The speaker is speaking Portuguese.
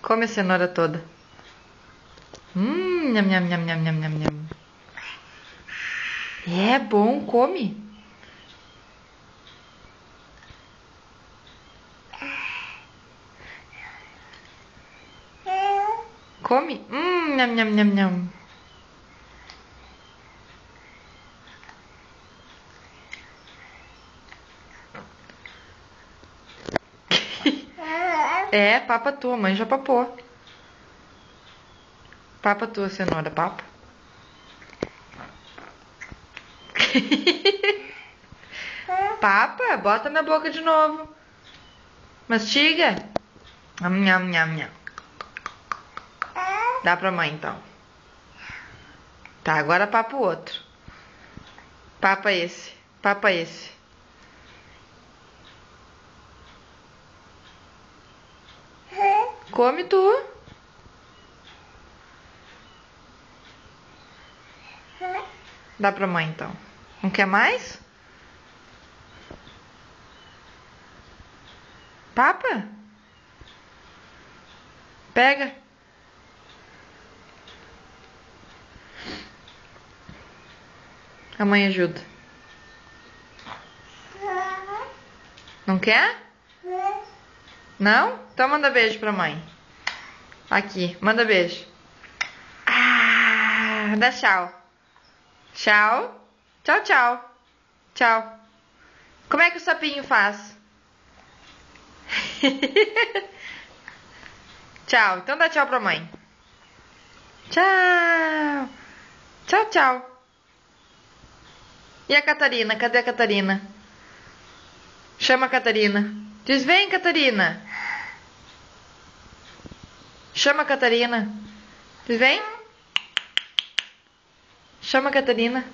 Come a cenoura toda. Nham, nham, nham, nham, nham, nham, nham. É bom, come. Come. Nham, nham, nham, nham. É, papa tua, mãe já papou. Papa tua, cenoura, papa. Papa, bota na boca de novo. Mastiga. Nham, nham, nham. Dá pra mãe, então. Tá, agora papa o outro. Papa esse. Papa esse. Come tu. Dá pra mãe, então. Não quer mais? Papa? Pega. A mãe ajuda. Não quer? Não? Então manda beijo pra mãe. Aqui, manda beijo. Dá tchau. Tchau. Tchau, tchau. Tchau. Como é que o sapinho faz? Tchau. Então dá tchau pra mãe. Tchau. Tchau, tchau. E a Catarina? Cadê a Catarina? Chama a Catarina. Diz, vem, Catarina. Chama a Catarina. Diz, vem. Chama a Catarina.